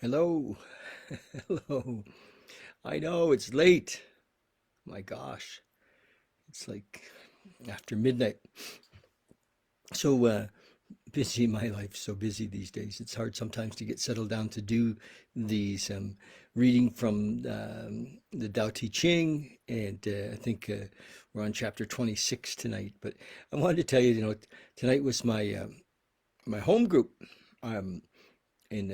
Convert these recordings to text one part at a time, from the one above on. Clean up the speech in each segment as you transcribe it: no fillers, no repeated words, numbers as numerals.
Hello. Hello. I know it's late. My gosh. It's like after midnight. So busy in my life, so busy these days. It's hard sometimes to get settled down to do these reading from the Tao Te Ching, and I think we're on chapter 26 tonight. But I wanted to tell you, tonight was my home group. Um, and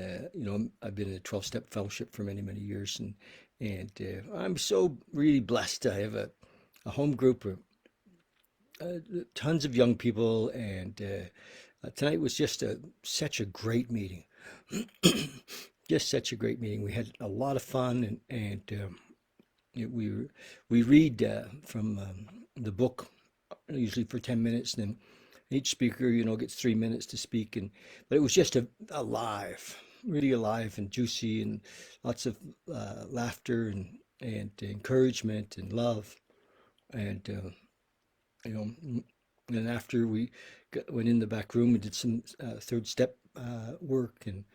I've been in a 12-step fellowship for many many years, and I'm so really blessed. I have a home group of tons of young people, and tonight was just such a great meeting. Just such a great meeting. We had a lot of fun, and it, we read from the book usually for 10 minutes, and then each speaker, gets 3 minutes to speak. But it was just alive, really alive and juicy, and lots of laughter and encouragement and love. And you know, and after went in the back room and did some third step work, and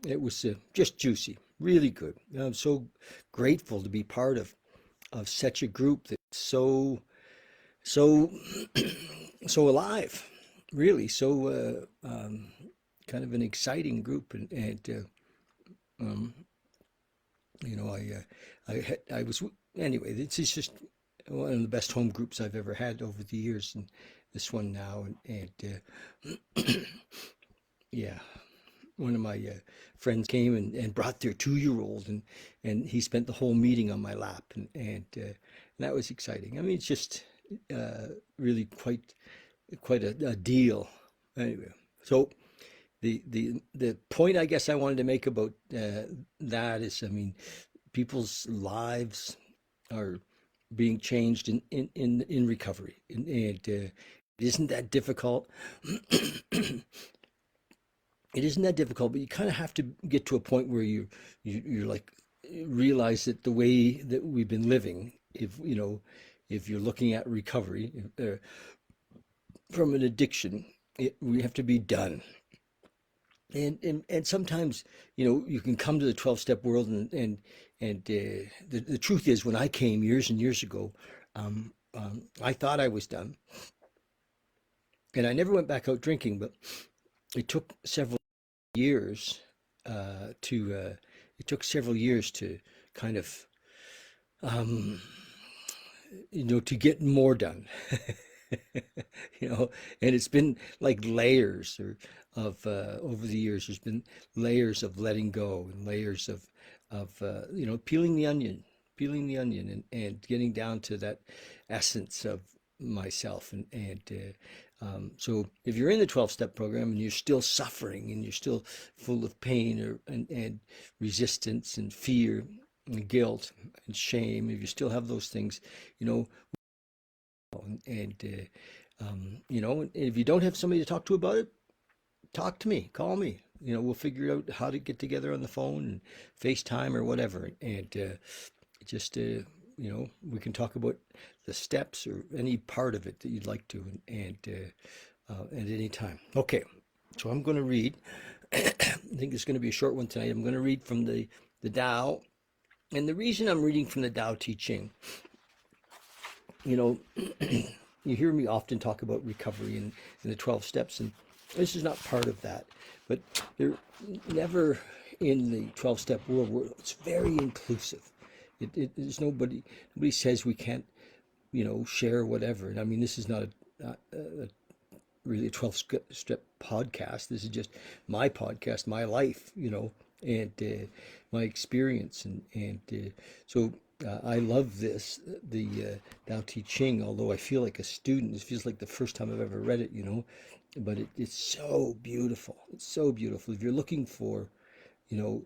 it was just juicy, really good. I'm so grateful to be part of such a group that's so so alive, really. So kind of an exciting group, and I was anyway. This is just one of the best home groups I've ever had over the years, and this one now, and yeah. One of my friends came and brought their 2-year-old, and he spent the whole meeting on my lap, and that was exciting. I mean, it's just really quite a deal. Anyway, so the point I guess I wanted to make about that is, I mean, people's lives are being changed in recovery, and it isn't that difficult. It isn't that difficult, but you kind of have to get to a point where you're like realize that the way that we've been living, if you're looking at recovery from an addiction, we have to be done. And sometimes, you can come to the 12-step world, and the truth is, when I came years and years ago, I thought I was done, and I never went back out drinking, but it took several years to it took several years to kind of um, to get more done. you know, and it's been like layers of over the years. There's been layers of letting go and layers of peeling the onion, and getting down to that essence of myself, and so if you're in the 12-step program and you're still suffering and you're still full of pain and resistance and fear and guilt and shame, if you still have those things, you know, and if you don't have somebody to talk to about it, talk to me, call me. We'll figure out how to get together on the phone and FaceTime or whatever, and just we can talk about the steps or any part of it that you'd like to, and at any time. Okay, so I'm going to read. I think it's going to be a short one tonight. I'm going to read from the Tao, and the reason I'm reading from the Tao Te Ching, you know, you hear me often talk about recovery and the 12 steps, and this is not part of that, but they're never in the 12-step world where it's very inclusive. There's nobody says we can't, share whatever. And I mean, this is not really a 12-step podcast. This is just my podcast, my life, and my experience. And so I love this, the Tao Te Ching, although I feel like a student. It feels like the first time I've ever read it. But it's so beautiful. It's so beautiful. If you're looking for, you know,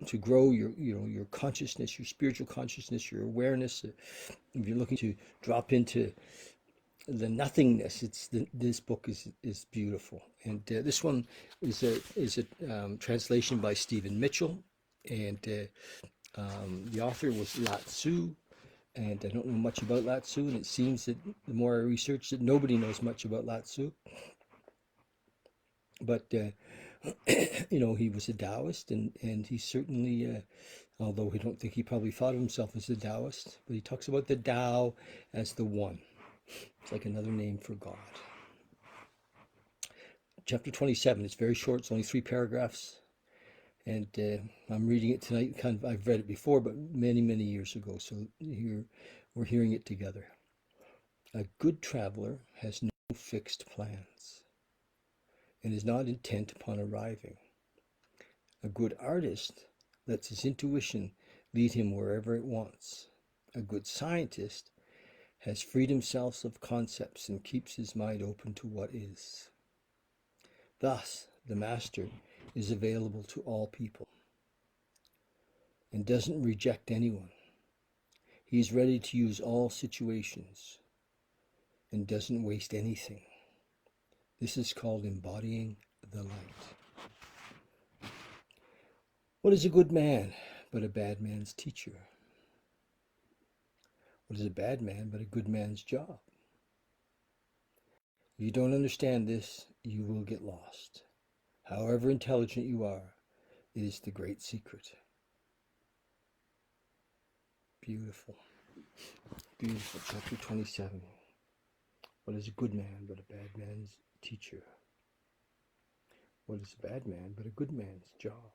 to grow your consciousness, your spiritual consciousness, your awareness. If you're looking to drop into the nothingness, this book is beautiful. And this one is a translation by Stephen Mitchell, and the author was Lao-tzu. And I don't know much about Lao-tzu, and it seems that the more I research it, nobody knows much about Lao-tzu. But He was a Taoist, and he certainly, although I don't think he probably thought of himself as a Taoist, but he talks about the Tao as the one. It's like another name for God. Chapter 27, it's very short, it's only 3 paragraphs, and I'm reading it tonight. I've read it before, but many, many years ago, so here we're hearing it together. A good traveler has no fixed plans and is not intent upon arriving. A good artist lets his intuition lead him wherever it wants. A good scientist has freed himself of concepts and keeps his mind open to what is. Thus, the master is available to all people and doesn't reject anyone. He is ready to use all situations and doesn't waste anything. This is called embodying the light. What is a good man but a bad man's teacher? What is a bad man but a good man's job? If you don't understand this, you will get lost. However intelligent you are, it is the great secret. Beautiful. Beautiful. Chapter 27. What is a good man but a bad man's teacher? What is a bad man but a good man's job?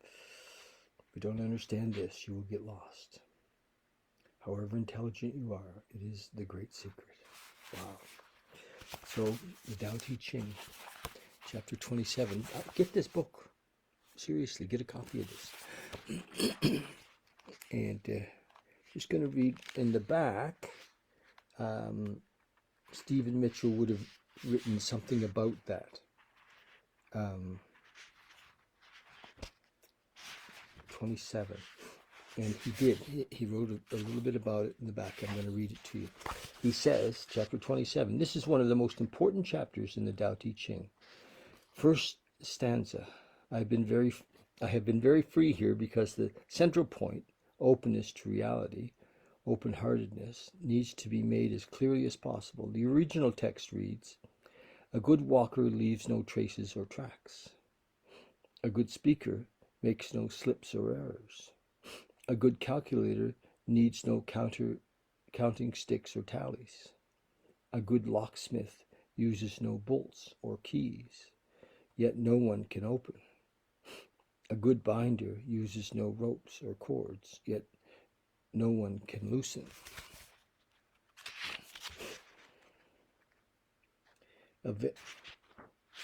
If you don't understand this, you will get lost. However intelligent you are, it is the great secret. Wow. So, the Tao Te Ching, chapter 27. Get this book. Seriously, get a copy of this. And just going to read in the back. Stephen Mitchell would have written something about that. 27. And he did. He wrote a little bit about it in the back. I'm going to read it to you. He says, chapter 27, this is one of the most important chapters in the Tao Te Ching. First stanza, I have been very free here because the central point, openness to reality, open-heartedness, needs to be made as clearly as possible. The original text reads, a good walker leaves no traces or tracks. A good speaker makes no slips or errors. A good calculator needs no counting sticks or tallies. A good locksmith uses no bolts or keys, yet no one can open. A good binder uses no ropes or cords, yet no one can loosen.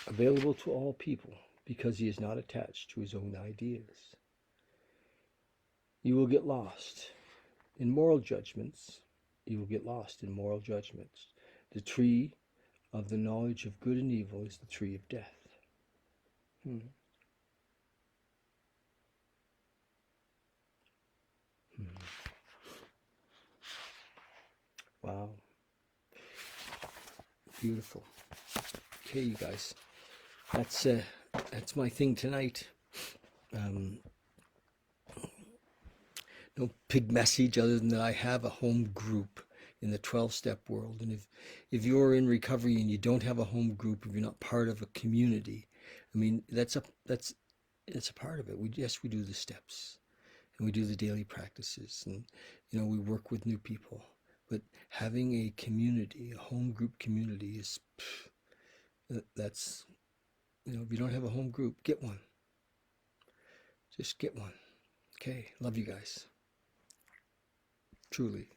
Available to all people because he is not attached to his own ideas. You will get lost in moral judgments. You will get lost in moral judgments. The tree of the knowledge of good and evil is the tree of death. Wow. Beautiful. Okay, you guys. That's my thing tonight. No big message other than that I have a home group in the 12-step world. And if you're in recovery and you don't have a home group, if you're not part of a community, I mean, that's a part of it. We do the steps and we do the daily practices, and we work with new people. But having a community, a home group community that's if you don't have a home group, get one. Just get one. Okay, love you guys. Truly.